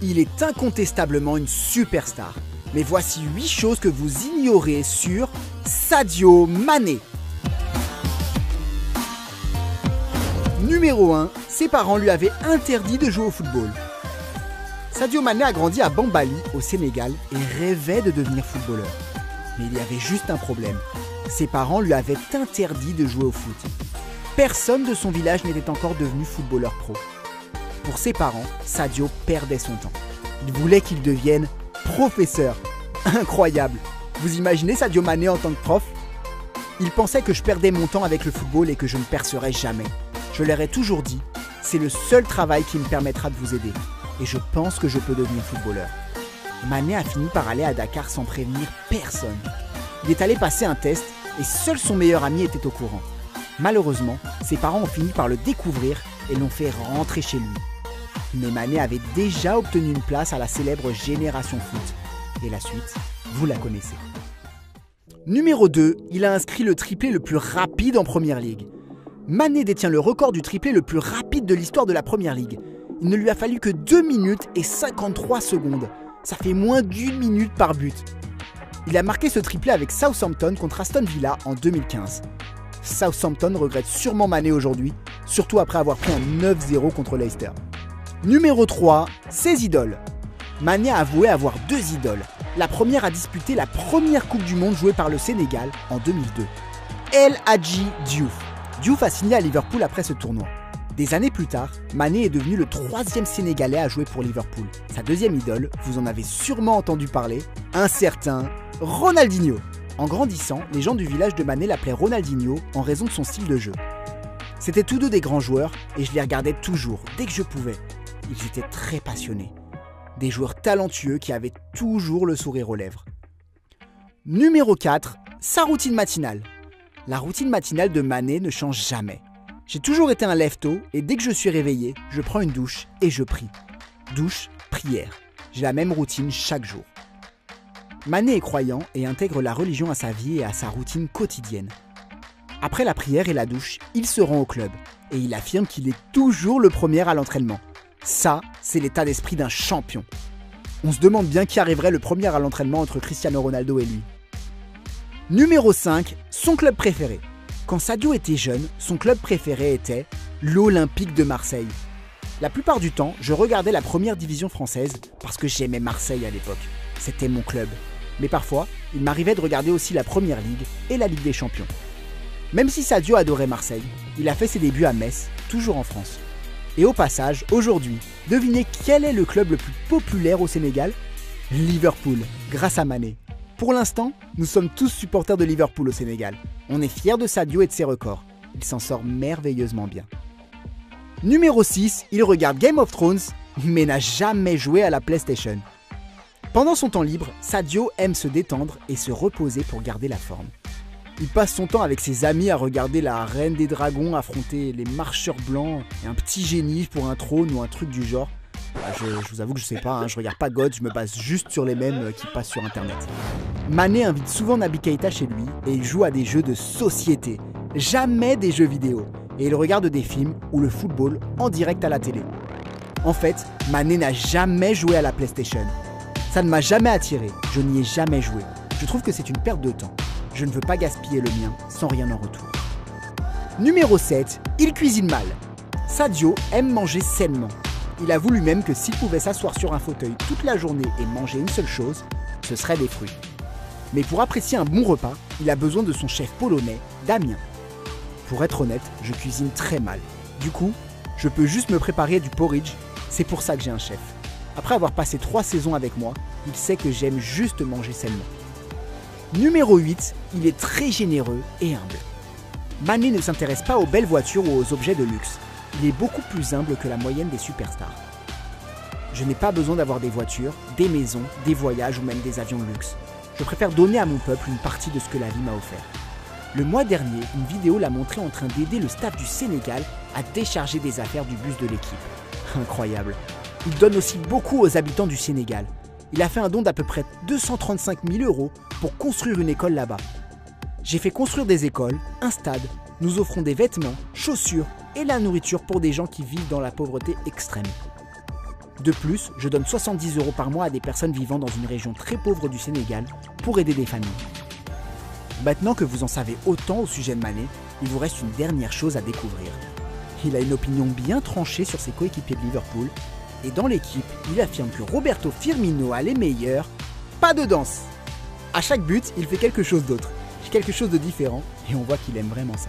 Il est incontestablement une superstar. Mais voici 8 choses que vous ignorez sur Sadio Mané. Numéro 1, ses parents lui avaient interdit de jouer au football. Sadio Mané a grandi à Bambali, au Sénégal, et rêvait de devenir footballeur. Mais il y avait juste un problème. Ses parents lui avaient interdit de jouer au foot. Personne de son village n'était encore devenu footballeur pro. Pour ses parents, Sadio perdait son temps. Il voulait qu'il devienne professeur. Incroyable! Vous imaginez Sadio Mané en tant que prof? Il pensait que je perdais mon temps avec le football et que je ne percerais jamais. Je leur ai toujours dit, c'est le seul travail qui me permettra de vous aider. Et je pense que je peux devenir footballeur. Mané a fini par aller à Dakar sans prévenir personne. Il est allé passer un test et seul son meilleur ami était au courant. Malheureusement, ses parents ont fini par le découvrir et l'ont fait rentrer chez lui. Mais Mané avait déjà obtenu une place à la célèbre Génération Foot. Et la suite, vous la connaissez. Numéro 2, il a inscrit le triplé le plus rapide en Première Ligue. Mané détient le record du triplé le plus rapide de l'histoire de la Première Ligue. Il ne lui a fallu que 2 minutes et 53 secondes. Ça fait moins d'1 minute par but. Il a marqué ce triplé avec Southampton contre Aston Villa en 2015. Southampton regrette sûrement Mané aujourd'hui, surtout après avoir pris un 9-0 contre Leicester. Numéro 3, ses idoles. Mané a avoué avoir 2 idoles. La première a disputé la première Coupe du Monde jouée par le Sénégal en 2002. El Hadji Diouf. Diouf a signé à Liverpool après ce tournoi. Des années plus tard, Mané est devenu le 3e Sénégalais à jouer pour Liverpool. Sa deuxième idole, vous en avez sûrement entendu parler, un certain Ronaldinho. En grandissant, les gens du village de Mané l'appelaient Ronaldinho en raison de son style de jeu. C'étaient tous deux des grands joueurs et je les regardais toujours, dès que je pouvais. Ils étaient très passionnés. Des joueurs talentueux qui avaient toujours le sourire aux lèvres. Numéro 4, sa routine matinale. La routine matinale de Mané ne change jamais. J'ai toujours été un lève-tôt et dès que je suis réveillé, je prends une douche et je prie. Douche, prière. J'ai la même routine chaque jour. Mané est croyant et intègre la religion à sa vie et à sa routine quotidienne. Après la prière et la douche, il se rend au club et il affirme qu'il est toujours le premier à l'entraînement. Ça, c'est l'état d'esprit d'un champion. On se demande bien qui arriverait le premier à l'entraînement entre Cristiano Ronaldo et lui. Numéro 5, son club préféré. Quand Sadio était jeune, son club préféré était l'Olympique de Marseille. La plupart du temps, je regardais la première division française parce que j'aimais Marseille à l'époque. C'était mon club. Mais parfois, il m'arrivait de regarder aussi la Première Ligue et la Ligue des Champions. Même si Sadio adorait Marseille, il a fait ses débuts à Metz, toujours en France. Et au passage, aujourd'hui, devinez quel est le club le plus populaire au Sénégal? Liverpool, grâce à Mané. Pour l'instant, nous sommes tous supporters de Liverpool au Sénégal. On est fiers de Sadio et de ses records. Il s'en sort merveilleusement bien. Numéro 6, il regarde Game of Thrones, mais n'a jamais joué à la PlayStation. Pendant son temps libre, Sadio aime se détendre et se reposer pour garder la forme. Il passe son temps avec ses amis à regarder la Reine des Dragons affronter les marcheurs blancs et un petit génie pour un trône ou un truc du genre. Je vous avoue que je sais pas, je regarde pas God, je me base juste sur les mèmes qui passent sur internet. Mané invite souvent Naby Keïta chez lui et il joue à des jeux de société, jamais des jeux vidéo. Et il regarde des films ou le football en direct à la télé. En fait, Mané n'a jamais joué à la PlayStation. Ça ne m'a jamais attiré, je n'y ai jamais joué. Je trouve que c'est une perte de temps. Je ne veux pas gaspiller le mien sans rien en retour. Numéro 7, il cuisine mal. Sadio aime manger sainement. Il avoue lui-même que s'il pouvait s'asseoir sur un fauteuil toute la journée et manger une seule chose, ce serait des fruits. Mais pour apprécier un bon repas, il a besoin de son chef polonais, Damien. Pour être honnête, je cuisine très mal. Du coup, je peux juste me préparer du porridge, c'est pour ça que j'ai un chef. Après avoir passé 3 saisons avec moi, il sait que j'aime juste manger sainement. Numéro 8, il est très généreux et humble. Mané ne s'intéresse pas aux belles voitures ou aux objets de luxe. Il est beaucoup plus humble que la moyenne des superstars. Je n'ai pas besoin d'avoir des voitures, des maisons, des voyages ou même des avions de luxe. Je préfère donner à mon peuple une partie de ce que la vie m'a offert. Le mois dernier, une vidéo l'a montré en train d'aider le staff du Sénégal à décharger des affaires du bus de l'équipe. Incroyable. Il donne aussi beaucoup aux habitants du Sénégal. Il a fait un don d'à peu près 235 000 € pour construire une école là-bas. J'ai fait construire des écoles, un stade, nous offrons des vêtements, chaussures et la nourriture pour des gens qui vivent dans la pauvreté extrême. De plus, je donne 70 € par mois à des personnes vivant dans une région très pauvre du Sénégal pour aider des familles. Maintenant que vous en savez autant au sujet de Mané, il vous reste une dernière chose à découvrir. Il a une opinion bien tranchée sur ses coéquipiers de Liverpool, et dans l'équipe, il affirme que Roberto Firmino a les meilleurs, pas de danse. À chaque but, il fait quelque chose d'autre, quelque chose de différent, et on voit qu'il aime vraiment ça.